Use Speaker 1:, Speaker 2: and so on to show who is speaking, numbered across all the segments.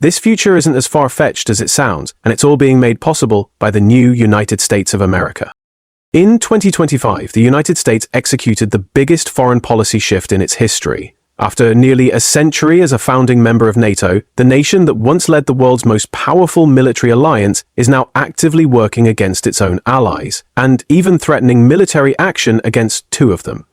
Speaker 1: This future isn't as far-fetched as it sounds, and it's all being made possible by the new United States of America. In 2025, the United States executed the biggest foreign policy shift in its history. After nearly a century as a founding member of NATO, the nation that once led the world's most powerful military alliance is now actively working against its own allies, and even threatening military action against two of them.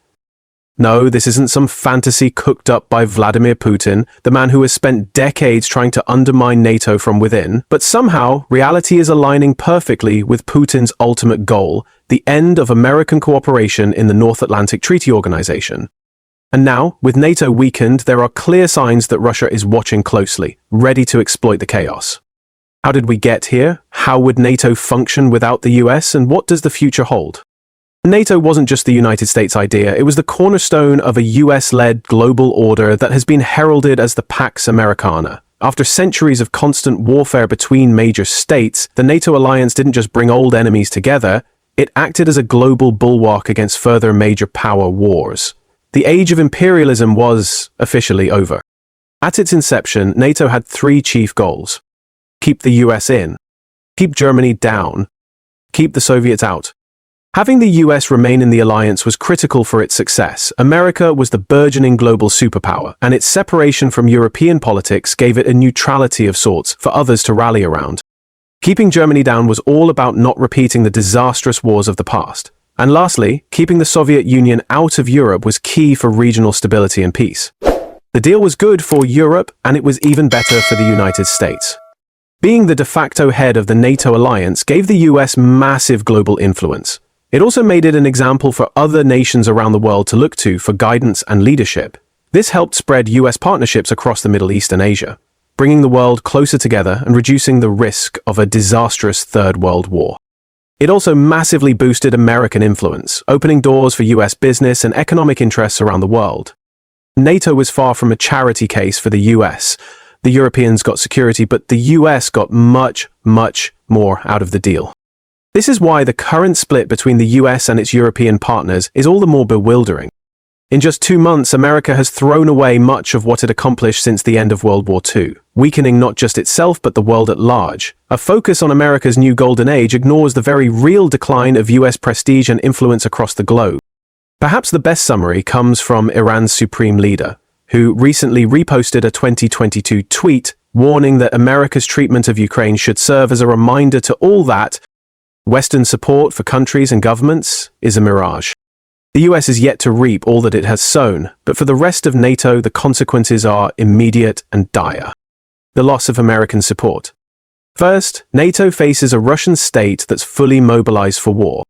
Speaker 1: No, this isn't some fantasy cooked up by Vladimir Putin, the man who has spent decades trying to undermine NATO from within, but somehow reality is aligning perfectly with Putin's ultimate goal, the end of American cooperation in the North Atlantic Treaty Organization. And now, with NATO weakened, there are clear signs that Russia is watching closely, ready to exploit the chaos. How did we get here? How would NATO function without the US, and what does the future hold? NATO wasn't just the United States idea, it was the cornerstone of a US-led global order that has been heralded as the Pax Americana. After centuries of constant warfare between major states, the NATO alliance didn't just bring old enemies together, it acted as a global bulwark against further major power wars. The age of imperialism was officially over. At its inception, NATO had three chief goals: keep the US in, keep Germany down, keep the Soviets out. Having the US remain in the alliance was critical for its success. America was the burgeoning global superpower, and its separation from European politics gave it a neutrality of sorts for others to rally around. Keeping Germany down was all about not repeating the disastrous wars of the past. And lastly, keeping the Soviet Union out of Europe was key for regional stability and peace. The deal was good for Europe, and it was even better for the United States. Being the de facto head of the NATO alliance gave the US massive global influence. It also made it an example for other nations around the world to look to for guidance and leadership. This helped spread US partnerships across the Middle East and Asia, bringing the world closer together and reducing the risk of a disastrous Third World War. It also massively boosted American influence, opening doors for US business and economic interests around the world. NATO was far from a charity case for the US. The Europeans got security, but the US got much, much more out of the deal. This is why the current split between the US and its European partners is all the more bewildering. In just 2 months, America has thrown away much of what it accomplished since the end of World War II, weakening not just itself but the world at large. A focus on America's new golden age ignores the very real decline of US prestige and influence across the globe. Perhaps the best summary comes from Iran's supreme leader, who recently reposted a 2022 tweet warning that America's treatment of Ukraine should serve as a reminder to all that Western support for countries and governments is a mirage. The US is yet to reap all that it has sown, but for the rest of NATO, the consequences are immediate and dire. The loss of American support. First, NATO faces a Russian state that's fully mobilized for war.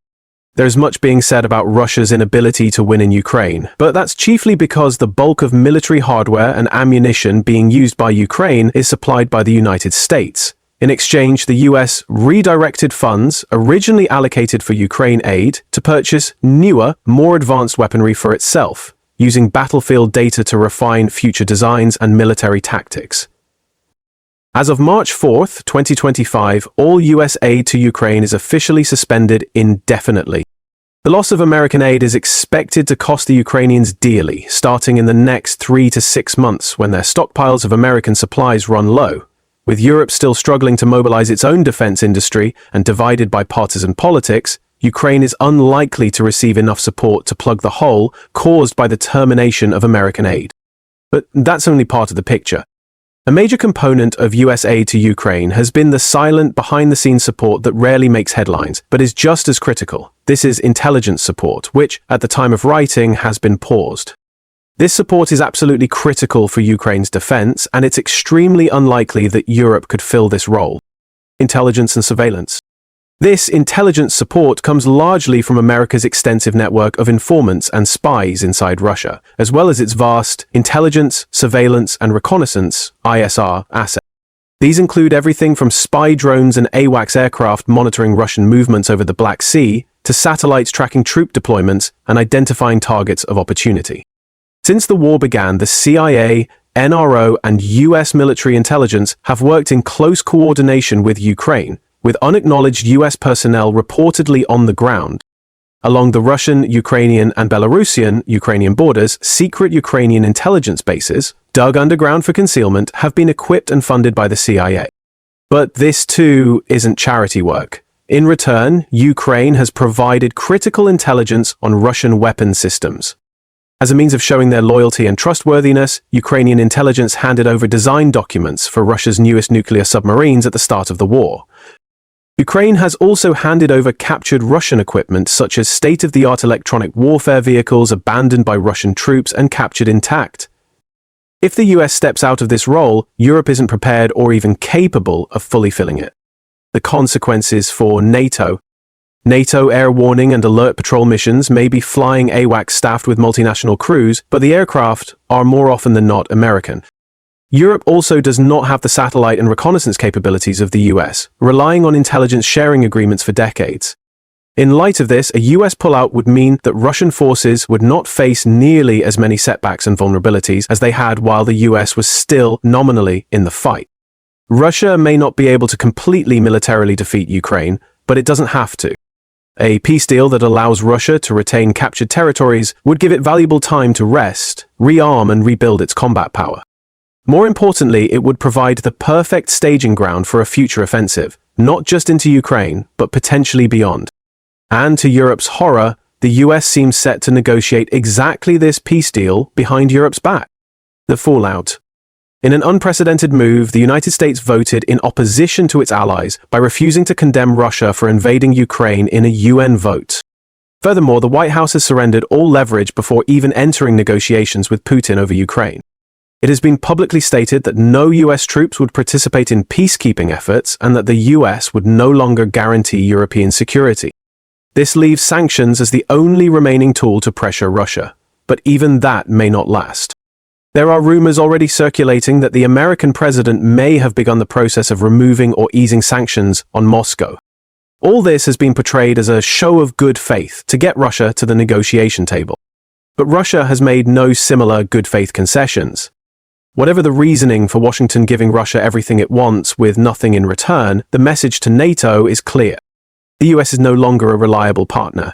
Speaker 1: There's much being said about Russia's inability to win in Ukraine, but that's chiefly because the bulk of military hardware and ammunition being used by Ukraine is supplied by the United States. In exchange, the US redirected funds originally allocated for Ukraine aid to purchase newer, more advanced weaponry for itself, using battlefield data to refine future designs and military tactics. As of March 4, 2025, all US aid to Ukraine is officially suspended indefinitely. The loss of American aid is expected to cost the Ukrainians dearly, starting in the next 3 to 6 months when their stockpiles of American supplies run low. With Europe still struggling to mobilize its own defense industry and divided by partisan politics, Ukraine is unlikely to receive enough support to plug the hole caused by the termination of American aid. But that's only part of the picture. A major component of US aid to Ukraine has been the silent, behind-the-scenes support that rarely makes headlines, but is just as critical. This is intelligence support, which, at the time of writing, has been paused. This support is absolutely critical for Ukraine's defense, and it's extremely unlikely that Europe could fill this role. Intelligence and surveillance. This intelligence support comes largely from America's extensive network of informants and spies inside Russia, as well as its vast intelligence, surveillance, and reconnaissance (ISR) assets. These include everything from spy drones and AWACS aircraft monitoring Russian movements over the Black Sea, to satellites tracking troop deployments and identifying targets of opportunity. Since the war began, the CIA, NRO, and US military intelligence have worked in close coordination with Ukraine, with unacknowledged US personnel reportedly on the ground. Along the Russian, Ukrainian, and Belarusian-Ukrainian borders, secret Ukrainian intelligence bases, dug underground for concealment, have been equipped and funded by the CIA. But this, too, isn't charity work. In return, Ukraine has provided critical intelligence on Russian weapon systems. As a means of showing their loyalty and trustworthiness, Ukrainian intelligence handed over design documents for Russia's newest nuclear submarines at the start of the war. Ukraine has also handed over captured Russian equipment such as state-of-the-art electronic warfare vehicles abandoned by Russian troops and captured intact. If the US steps out of this role, Europe isn't prepared or even capable of fully filling it. The consequences for NATO. NATO air warning and alert patrol missions may be flying AWACS staffed with multinational crews, but the aircraft are more often than not American. Europe also does not have the satellite and reconnaissance capabilities of the US, relying on intelligence sharing agreements for decades. In light of this, a US pullout would mean that Russian forces would not face nearly as many setbacks and vulnerabilities as they had while the US was still nominally in the fight. Russia may not be able to completely militarily defeat Ukraine, but it doesn't have to. A peace deal that allows Russia to retain captured territories would give it valuable time to rest, rearm, and rebuild its combat power. More importantly, it would provide the perfect staging ground for a future offensive, not just into Ukraine, but potentially beyond. And to Europe's horror, the US seems set to negotiate exactly this peace deal behind Europe's back. The fallout. In an unprecedented move, the United States voted in opposition to its allies by refusing to condemn Russia for invading Ukraine in a UN vote. Furthermore, the White House has surrendered all leverage before even entering negotiations with Putin over Ukraine. It has been publicly stated that no US troops would participate in peacekeeping efforts and that the US would no longer guarantee European security. This leaves sanctions as the only remaining tool to pressure Russia, but even that may not last. There are rumors already circulating that the American president may have begun the process of removing or easing sanctions on Moscow. All this has been portrayed as a show of good faith to get Russia to the negotiation table. But Russia has made no similar good faith concessions. Whatever the reasoning for Washington giving Russia everything it wants with nothing in return, the message to NATO is clear. The US is no longer a reliable partner.